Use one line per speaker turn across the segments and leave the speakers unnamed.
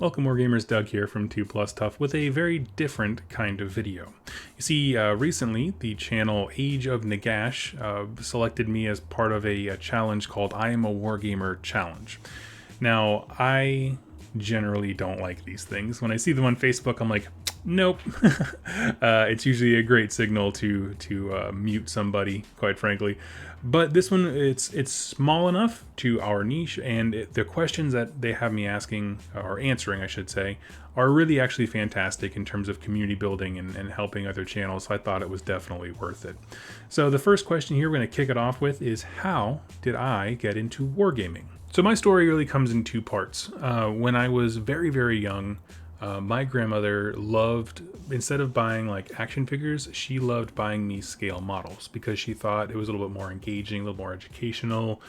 Welcome Wargamers, Doug here from 2 Plus Tough with a very different kind of video. You see, recently the channel Age of Nagash selected me as part of a challenge called I Am a Wargamer Challenge. Now, I generally don't like these things. When I see them on Facebook, I'm like, nope. It's usually a great signal to mute somebody, quite frankly. But this one, it's small enough to our niche, and the questions that they have me asking, or answering I should say, are really actually fantastic in terms of community building and helping other channels. So I thought it was definitely worth it. So the first question here we're going to kick it off with is, how did I get into wargaming? So my story really comes in two parts. When I was very, very young, my grandmother loved, instead of buying like action figures, she loved buying me scale models because she thought it was a little bit more engaging, a little more educational,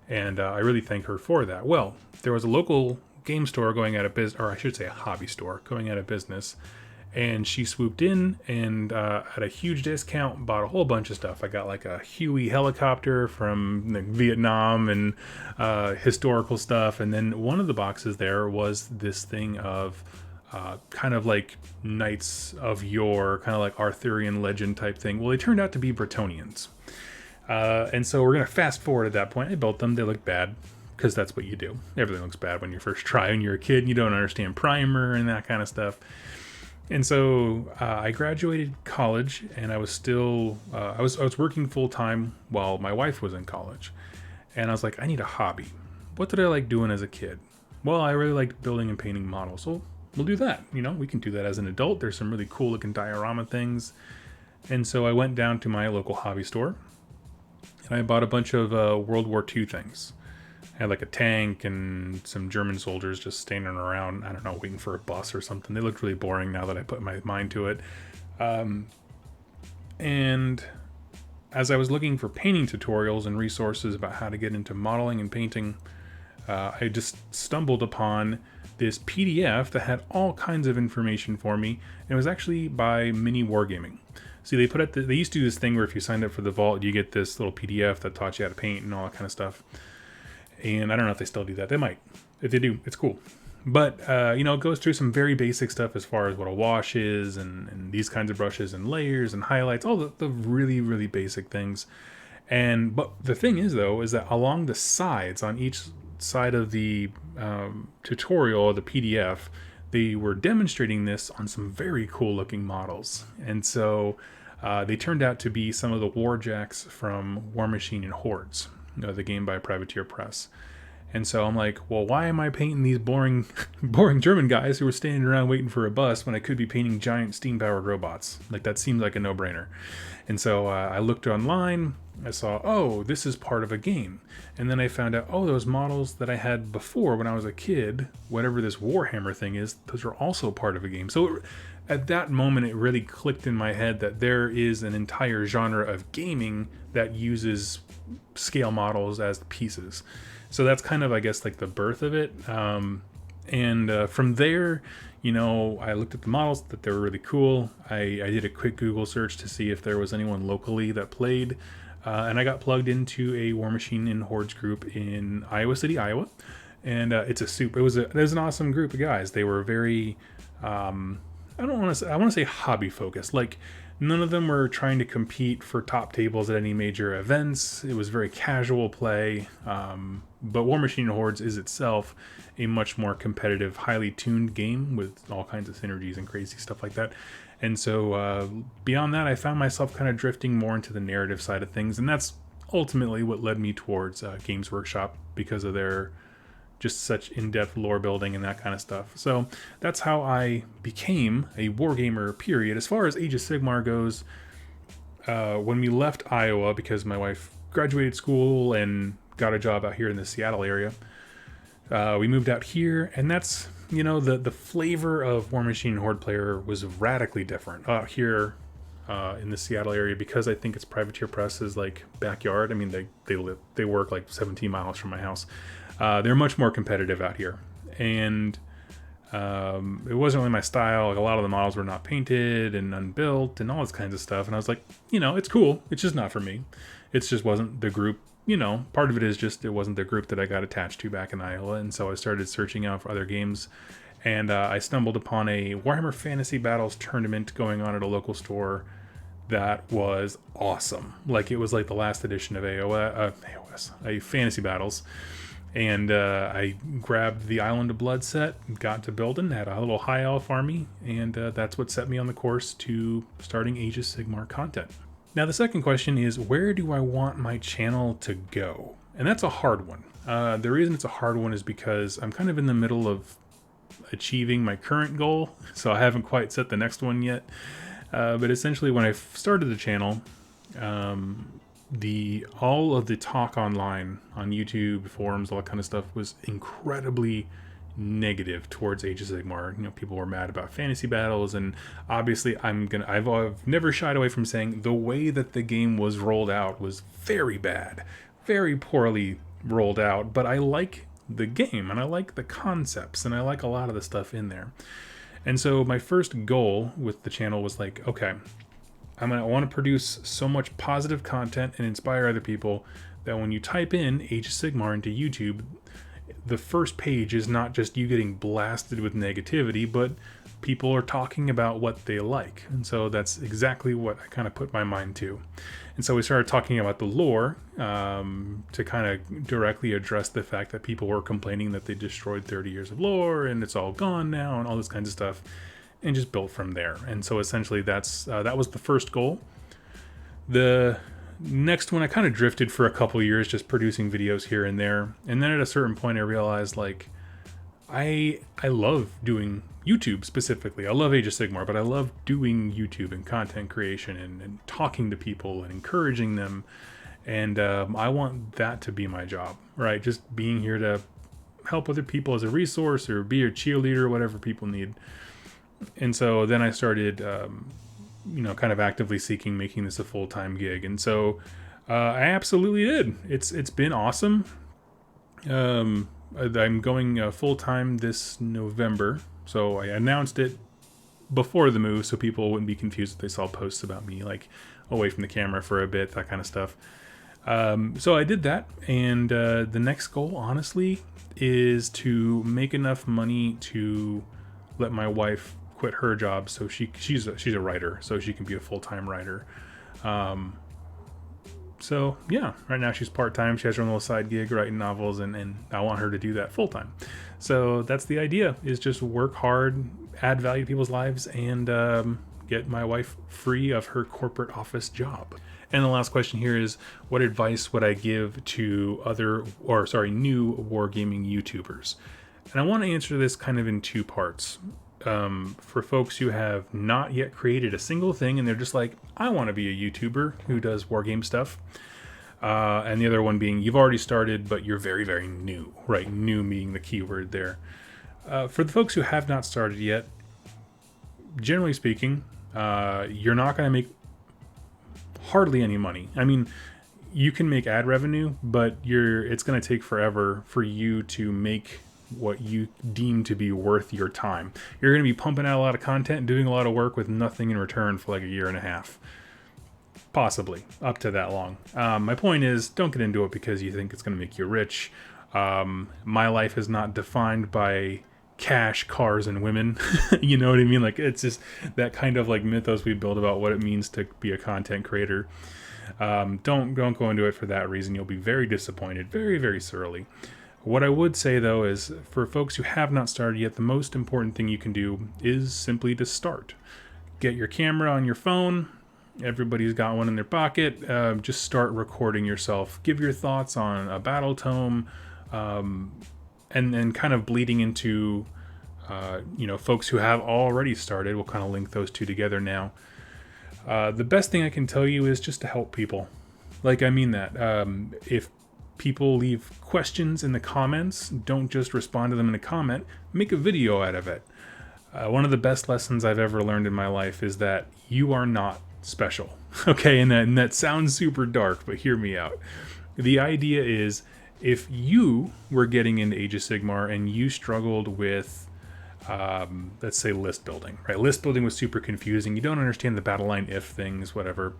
and I really thank her for that. Well, there was a local game store going out of business, or I should say a hobby store going out of business, and she swooped in and at a huge discount bought a whole bunch of stuff. I got like a Huey helicopter from Vietnam and historical stuff, and then one of the boxes there was this thing of kind of like knights of yore, kind of like Arthurian legend type thing. Well, they turned out to be Bretonians. And so we're going to fast forward at that point. I built them. They look bad because that's what you do. Everything looks bad when you first try and you're a kid and you don't understand primer and that kind of stuff. And so I graduated college, and I was still, I was working full time while my wife was in college. And I was like, I need a hobby. What did I like doing as a kid? Well, I really liked building and painting models. So we'll do that. You know, we can do that as an adult. There's some really cool looking diorama things. And so I went down to my local hobby store and I bought a bunch of World War II things. I had like a tank and some German soldiers just standing around, I don't know, waiting for a bus or something. They looked really boring now that I put my mind to it. And as I was looking for painting tutorials and resources about how to get into modeling and painting, I just stumbled upon this PDF that had all kinds of information for me. And it was actually by Mini Wargaming. See, they used to do this thing where if you signed up for the vault, you get this little PDF that taught you how to paint and all that kind of stuff. And I don't know if they still do that. They might. If they do, it's cool. But, you know, it goes through some very basic stuff as far as what a wash is and these kinds of brushes and layers and highlights, all the really, really basic things. But the thing is, though, is that along the sides, on each side of the tutorial or the PDF, they were demonstrating this on some very cool looking models. And so they turned out to be some of the warjacks from War Machine and Hordes, the game by Privateer Press. And so I'm like, well, why am I painting these boring German guys who were standing around waiting for a bus when I could be painting giant steam-powered robots? Like, that seems like a no-brainer. And so I looked online. I saw, oh, this is part of a game. And then I found out, oh, those models that I had before when I was a kid, whatever this Warhammer thing is, those are also part of a game. So at that moment, it really clicked in my head that there is an entire genre of gaming that uses scale models as pieces. So that's kind of, I guess, like the birth of it. And from there, you know, I looked at the models, that they were really cool. I did a quick Google search to see if there was anyone locally that played. And I got plugged into a War Machine and Hordes group in Iowa City, Iowa. And it was an awesome group of guys. They were very, I want to say hobby focused. Like, none of them were trying to compete for top tables at any major events. It was very casual play. But War Machine and Hordes is itself a much more competitive, highly tuned game with all kinds of synergies and crazy stuff like that. And so beyond that, I found myself kind of drifting more into the narrative side of things. And that's ultimately what led me towards Games Workshop, because of their just such in-depth lore building and that kind of stuff. So that's how I became a wargamer, period. As far as Age of Sigmar goes, when we left Iowa, because my wife graduated school and got a job out here in the Seattle area, we moved out here, and that's, you know, the flavor of War Machine and Horde player was radically different out here in the Seattle area, because I think it's Privateer Press's like backyard. I mean, they work like 17 miles from my house. They're much more competitive out here, and it wasn't really my style. Like, a lot of the models were not painted and unbuilt and all this kinds of stuff, and I was like, you know, it's cool, it's just not for me. It just wasn't the group. You know, part of it is just it wasn't the group that I got attached to back in Iowa, and so I started searching out for other games. and I stumbled upon a Warhammer Fantasy Battles tournament going on at a local store that was awesome. Like, it was like the last edition of a Fantasy Battles. And I grabbed the Island of Blood set, got to building, had a little high elf army, and that's what set me on the course to starting Age of Sigmar content. Now, the second question is, where do I want my channel to go? And that's a hard one. The reason it's a hard one is because I'm kind of in the middle of achieving my current goal, so I haven't quite set the next one yet. But essentially, when I started the channel, all of the talk online on YouTube, forums, all that kind of stuff was incredibly negative towards Age of Sigmar. You know, people were mad about fantasy battles, and obviously I've never shied away from saying the way that the game was rolled out was very bad, very poorly rolled out, but I like the game and I like the concepts and I like a lot of the stuff in there. And so my first goal with the channel was like, okay, I want to produce so much positive content and inspire other people that when you type in Age of Sigmar into YouTube, the first page is not just you getting blasted with negativity, but people are talking about what they like. And so that's exactly what I kind of put my mind to. And so we started talking about the lore to kind of directly address the fact that people were complaining that they destroyed 30 years of lore and it's all gone now and all this kinds of stuff, and just built from there. And so essentially that was the first goal. The next one, I kind of drifted for a couple years just producing videos here and there. And then at a certain point I realized, like, I love doing YouTube specifically. I love Age of Sigmar, but I love doing YouTube and content creation and talking to people and encouraging them. And I want that to be my job, right? Just being here to help other people as a resource or be a cheerleader, whatever people need. And so then I started, kind of actively seeking making this a full-time gig. And so I absolutely did. It's been awesome. I'm going full-time this November. So I announced it before the move so people wouldn't be confused if they saw posts about me, like, away from the camera for a bit, that kind of stuff. So I did that. And the next goal, honestly, is to make enough money to let my wife quit her job, so she's a writer, so she can be a full-time writer. So yeah, right now she's part-time. She has her own little side gig writing novels, and I want her to do that full-time. So that's the idea, is just work hard, add value to people's lives, and get my wife free of her corporate office job. And the last question here is, what advice would I give to new wargaming YouTubers? And I want to answer this kind of in two parts. For folks who have not yet created a single thing and they're just like, I want to be a YouTuber who does wargame stuff. And the other one being, you've already started, but you're very, very new, right? New being the key word there. For the folks who have not started yet, generally speaking, you're not going to make hardly any money. I mean, you can make ad revenue, but it's going to take forever for you to make what you deem to be worth your time. You're going to be pumping out a lot of content, doing a lot of work with nothing in return for like a year and a half. Possibly up to that long. My point is, don't get into it because you think it's going to make you rich. My life is not defined by cash, cars, and women. You know what I mean? Like, it's just that kind of like mythos we build about what it means to be a content creator. Don't go into it for that reason. You'll be very disappointed, very, very thoroughly. What I would say, though, is for folks who have not started yet, the most important thing you can do is simply to start. Get your camera on your phone. Everybody's got one in their pocket. Just start recording yourself. Give your thoughts on a battle tome, and kind of bleeding into, folks who have already started. We'll kind of link those two together now. The best thing I can tell you is just to help people. Like, I mean that. If people leave questions in the comments, don't just respond to them in a comment. Make a video out of it. One of the best lessons I've ever learned in my life is that you are not special. Okay, and that sounds super dark, but hear me out. The idea is, if you were getting into Age of Sigmar and you struggled with, let's say, list building, right? List building was super confusing. You don't understand the battle line if things, whatever.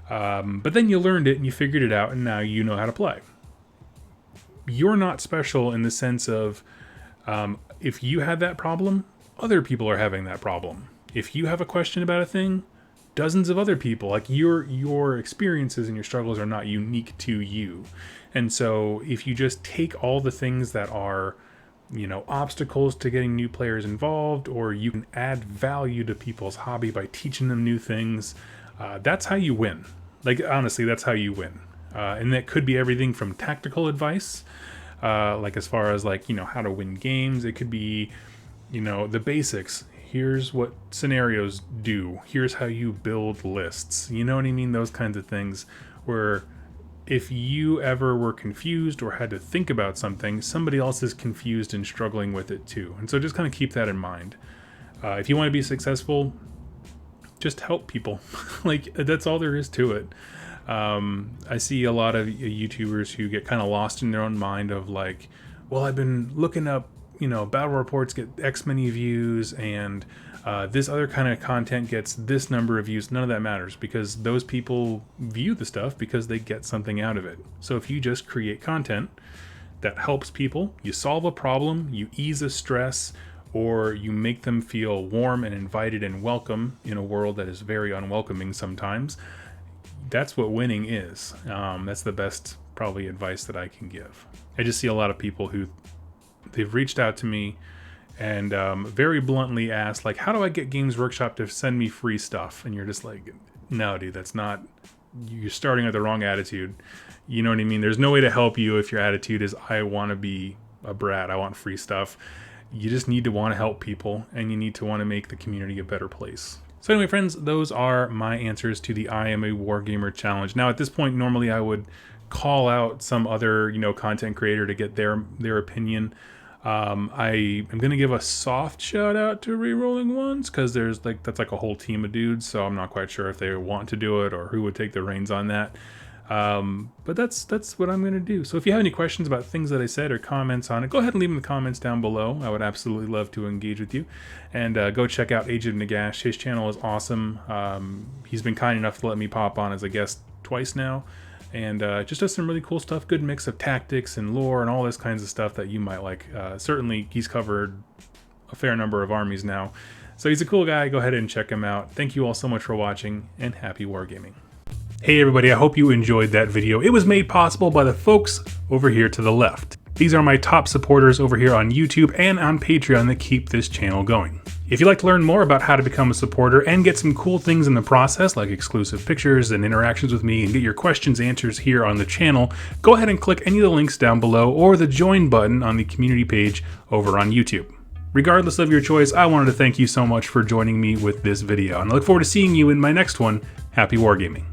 But then you learned it and you figured it out, and now you know how to play. You're not special in the sense of If you had that problem, other people are having that problem. If you have a question about a thing, dozens of other people, like your experiences and your struggles are not unique to you. And so if you just take all the things that are, you know, obstacles to getting new players involved, or you can add value to people's hobby by teaching them new things, that's how you win. Like, honestly, that's how you win. And that could be everything from tactical advice, like as far as like, you know, how to win games. It could be, you know, the basics. Here's what scenarios do. Here's how you build lists. You know what I mean? Those kinds of things where if you ever were confused or had to think about something, somebody else is confused and struggling with it too. And so just kind of keep that in mind. If you want to be successful, just help people. Like, that's all there is to it. I see a lot of YouTubers who get kind of lost in their own mind of like, well, I've been looking up, you know, battle reports get X many views, and this other kind of content gets this number of views. None of that matters, because those people view the stuff because they get something out of it. So if you just create content that helps people, you solve a problem, you ease a stress, or you make them feel warm and invited and welcome in a world that is very unwelcoming sometimes, that's what winning is. That's the best probably advice that I can give. I just see a lot of people who they've reached out to me and very bluntly asked, like, how do I get Games Workshop to send me free stuff? And you're just like, no, dude, that's not, you're starting with the wrong attitude. You know what I mean? There's no way to help you if your attitude is, I want to be a brat, I want free stuff. You just need to want to help people, and you need to want to make the community a better place. So anyway, friends, those are my answers to the I Am a Wargamer challenge. Now, at this point, normally I would call out some other, you know, content creator to get their opinion. I am going to give a soft shout out to Rerolling Ones, because there's like, that's like a whole team of dudes, so I'm not quite sure if they want to do it or who would take the reins on that. But that's what I'm going to do. So if you have any questions about things that I said or comments on it, go ahead and leave them in the comments down below. I would absolutely love to engage with you. And go check out Age of Nagash. His channel is awesome. He's been kind enough to let me pop on as a guest twice now. And just does some really cool stuff. Good mix of tactics and lore and all this kinds of stuff that you might like. Certainly, he's covered a fair number of armies now. So he's a cool guy. Go ahead and check him out. Thank you all so much for watching, and happy wargaming. Hey everybody, I hope you enjoyed that video. It was made possible by the folks over here to the left. These are my top supporters over here on YouTube and on Patreon that keep this channel going. If you'd like to learn more about how to become a supporter and get some cool things in the process, like exclusive pictures and interactions with me, and get your questions answered here on the channel, go ahead and click any of the links down below or the join button on the community page over on YouTube. Regardless of your choice, I wanted to thank you so much for joining me with this video, and I look forward to seeing you in my next one. Happy wargaming.